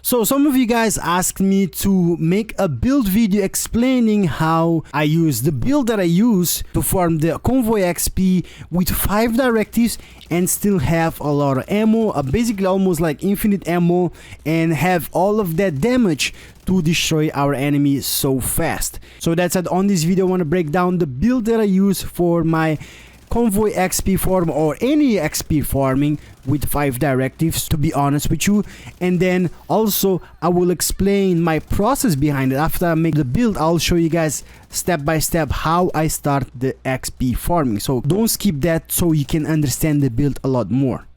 So some of you guys asked me to make a build video explaining how I use the build that I use to farm the Convoy XP with 5 directives and still have a lot of ammo, basically almost like infinite ammo, and have all of that damage to destroy our enemies so fast. So that's it. On this video I want to break down the build that I use for my Convoy XP farm or any XP farming with 5 directives, to be honest with you. And then also I will explain my process behind it. After I make the build, I'll show you guys step by step how I start the XP farming, so don't skip that so you can understand the build a lot more.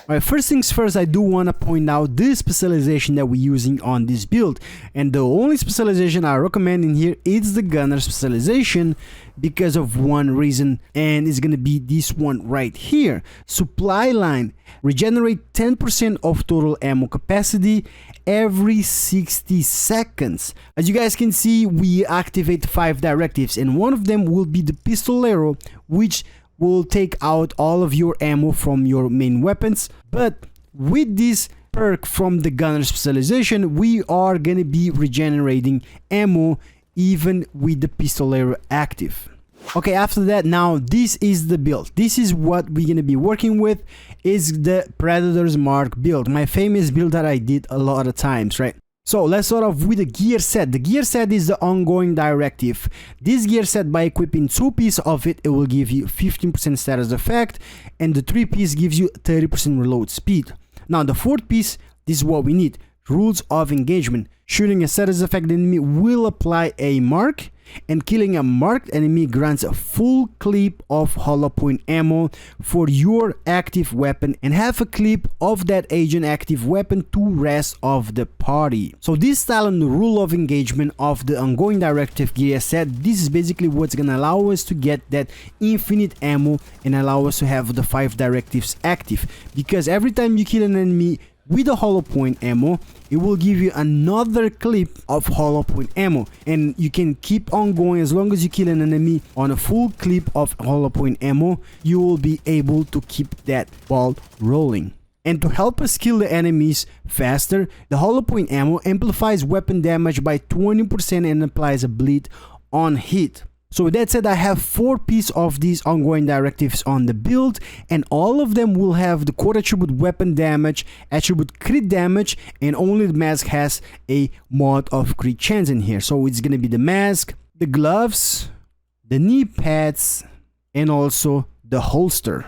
Alright, first things first, I do want to point out the specialization that we're using on this build, and the only specialization I recommend in here is the gunner specialization because of one reason, and it's gonna be this one right here. Supply line, regenerate 10% of total ammo capacity every 60 seconds. As you guys can see, we activate 5 directives, and one of them will be the pistolero, which will take out all of your ammo from your main weapons. But with this perk from the gunner specialization, we are gonna be regenerating ammo even with the pistolero active. Okay, after that, now this is the build. This is what we're gonna be working with, is the Predator's Mark build, my famous build that I did a lot of times, right? So let's start off with the gear set. The gear set is the ongoing directive. This gear set, by equipping 2 pieces of it, it will give you 15% status effect, and the 3 piece gives you 30% reload speed. Now the 4th piece, this is what we need. Rules of engagement. Shooting a status effect enemy will apply a mark, and killing a marked enemy grants a full clip of hollow point ammo for your active weapon, and half a clip of that agent active weapon to rest of the party. So this talent, the rule of engagement of the ongoing directive gear set, this is basically what's gonna allow us to get that infinite ammo and allow us to have the 5 directives active, because every time you kill an enemy with a hollow point ammo, it will give you another clip of hollow point ammo, and you can keep on going. As long as you kill an enemy on a full clip of hollow point ammo, you will be able to keep that ball rolling. And to help us kill the enemies faster, the hollow point ammo amplifies weapon damage by 20% and applies a bleed on hit. So with that said, I have 4 pieces of these ongoing directives on the build, and all of them will have the core attribute weapon damage, attribute crit damage, and only the mask has a mod of crit chance in here. So it's gonna be the mask, the gloves, the knee pads, and also the holster.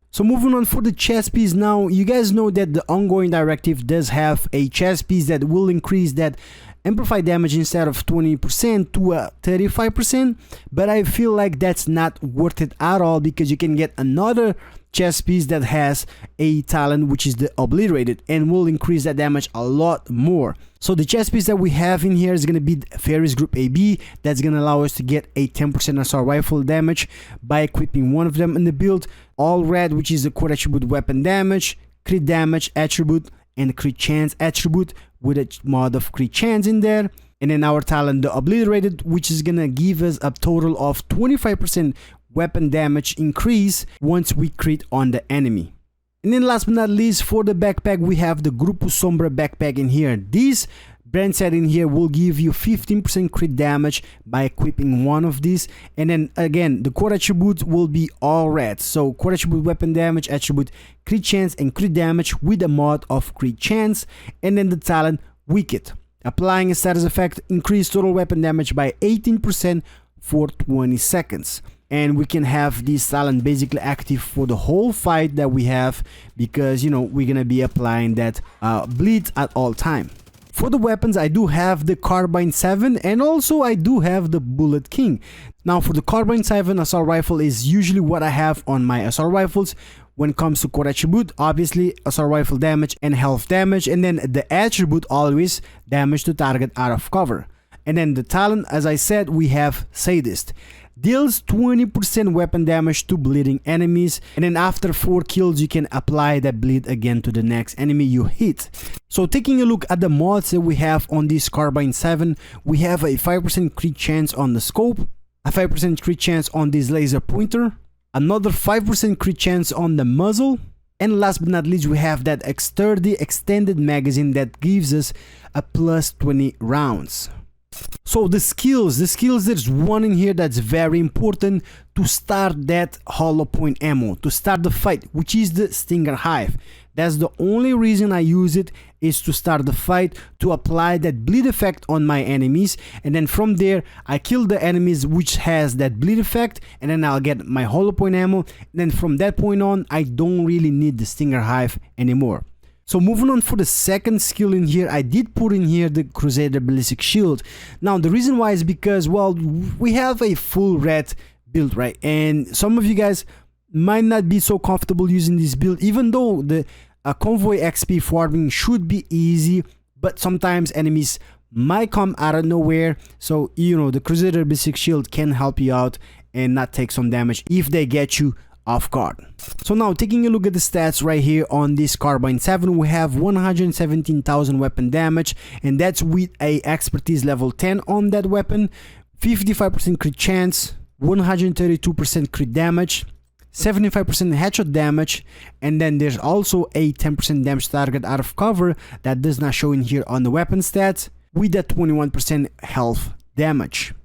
So moving on for the chest piece now, you guys know that the ongoing directive does have a chest piece that will increase that amplify damage instead of 20% to 35%, but I feel like that's not worth it at all, because you can get another chest piece that has a talent which is the obliterated and will increase that damage a lot more. So the chest piece that we have in here is going to be Ferris Group AB. That's going to allow us to get a 10% assault rifle damage by equipping one of them in the build. All red, which is the core attribute weapon damage, crit damage attribute, and crit chance attribute with a mod of crit chance in there. And then our talent, the obliterated, which is gonna give us a total of 25% weapon damage increase once we crit on the enemy. And then last but not least, for the backpack, we have the Grupo Sombra backpack in here. This brand set in here will give you 15% crit damage by equipping one of these. And then again, the core attribute will be all red, so core attribute weapon damage attribute, crit chance, and crit damage with a mod of crit chance. And then the talent Wicked, applying a status effect, increase total weapon damage by 18% for 20 seconds. And we can have this talent basically active for the whole fight that we have, because you know we're gonna be applying that bleed at all time. For the weapons, I do have the Carbine 7, and also I do have the Bullet King. Now for the Carbine 7 assault rifle is usually what I have on my assault rifles. When it comes to core attribute, obviously assault rifle damage and health damage, and then the attribute always damage to target out of cover. And then the talent, as I said, we have Sadist. Deals 20% weapon damage to bleeding enemies, and then after 4 kills you can apply that bleed again to the next enemy you hit. So taking a look at the mods that we have on this Carbine 7, we have a 5% crit chance on the scope, a 5% crit chance on this laser pointer, another 5% crit chance on the muzzle, And last but not least, we have that sturdy extended magazine that gives us a plus 20 rounds. So the skills, there's one in here that's very important to start that hollow point ammo, to start the fight, which is the Stinger Hive. That's the only reason I use it, is to start the fight, to apply that bleed effect on my enemies, and then from there I kill the enemies which has that bleed effect, and then I'll get my hollow point ammo. And then from that point on, I don't really need the Stinger Hive anymore. So moving on for the second skill in here, I did put in here the Crusader Ballistic Shield. Now the reason why is because, well, we have a full red build, right? And some of you guys might not be so comfortable using this build, even though the Convoy XP farming should be easy, but sometimes enemies might come out of nowhere. So, you know, the Crusader Ballistic Shield can help you out and not take some damage if they get you off guard. So now taking a look at the stats right here on this Carbine 7, we have 117,000 weapon damage, and that's with a expertise level 10 on that weapon, 55% crit chance, 132% crit damage, 75% headshot damage, and then there's also a 10% damage target out of cover that does not show in here on the weapon stats, with that 21% health damage.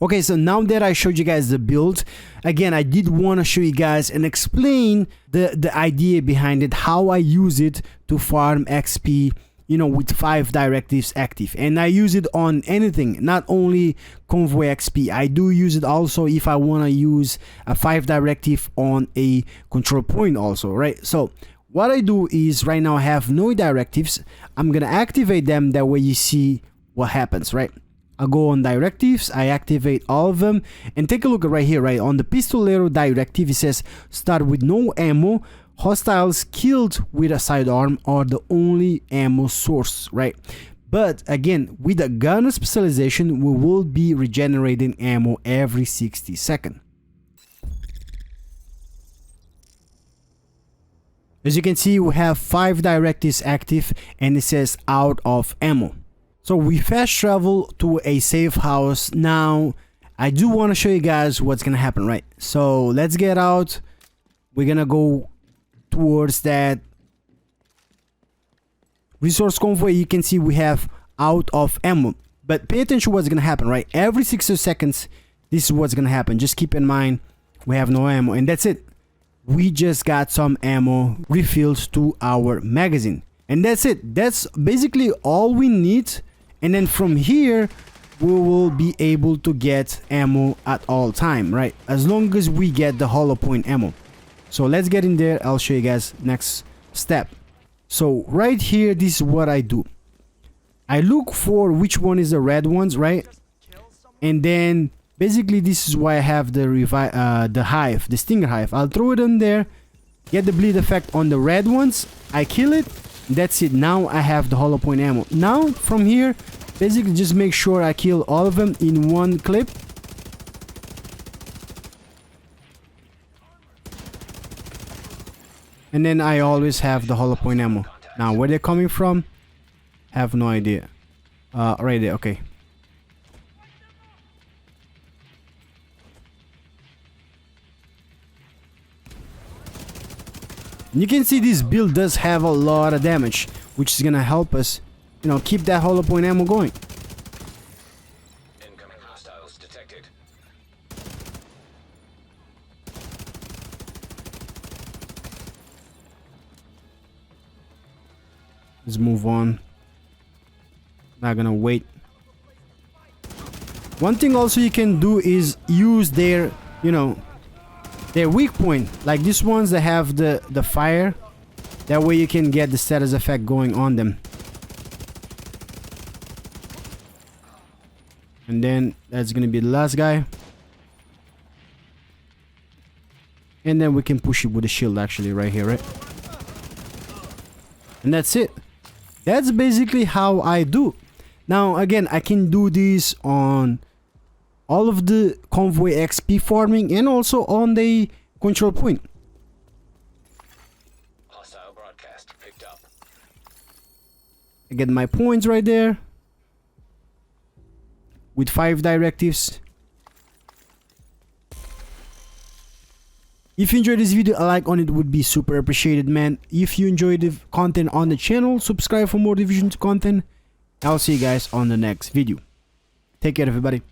Okay, so now that I showed you guys the build, again, I did want to show you guys and explain the idea behind it, how I use it to farm XP, you know, with 5 directives active. And I use it on anything, not only Convoy XP. I do use it also if I want to use a 5 directive on a control point also, right? So what I do is, right now I have no directives. I'm going to activate them, that way you see what happens, right? I go on directives, I activate all of them, and take a look at right here, right? On the Pistolero directive, it says start with no ammo. Hostiles killed with a sidearm are the only ammo source, right? But again, with a gunner specialization, we will be regenerating ammo every 60 seconds. As you can see, we have 5 directives active, and it says out of ammo. So we fast travel to a safe house. Now, I do want to show you guys what's going to happen, right? So let's get out. We're going to go towards that resource convoy. You can see we have out of ammo. But pay attention to what's going to happen, right? Every 60 seconds, this is what's going to happen. Just keep in mind, we have no ammo. And that's it. We just got some ammo refilled to our magazine. And that's it. That's basically all we need. And then from here, we will be able to get ammo at all time, right? As long as we get the hollow point ammo. So let's get in there. I'll show you guys next step. So right here, this is what I do. I look for which one is the red ones, right? And then basically this is why I have the hive, the Stinger Hive. I'll throw it in there, get the bleed effect on the red ones. I kill it. That's it. Now I have the hollow point ammo. Now from here, basically just make sure I kill all of them in one clip. And then I always have the hollow point ammo. Now where they're coming from, have no idea. Right there, okay. You can see this build does have a lot of damage, which is gonna help us, you know, keep that hollow point ammo going. Incoming hostiles detected. Let's move on. Not gonna wait. One thing also you can do is use their, you know, their weak point, like these ones that have the fire. That way you can get the status effect going on them. And then that's gonna be the last guy. And then we can push it with the shield actually right here, right? And that's it. That's basically how I do. Now again, I can do this on all of the Convoy XP farming and also on the control point. Hostile broadcast picked up. I get my points right there with 5 directives. If you enjoyed this video, a like on it would be super appreciated, man. If you enjoyed the content on the channel, subscribe for more Division 2 content. I'll see you guys on the next video. Take care, everybody.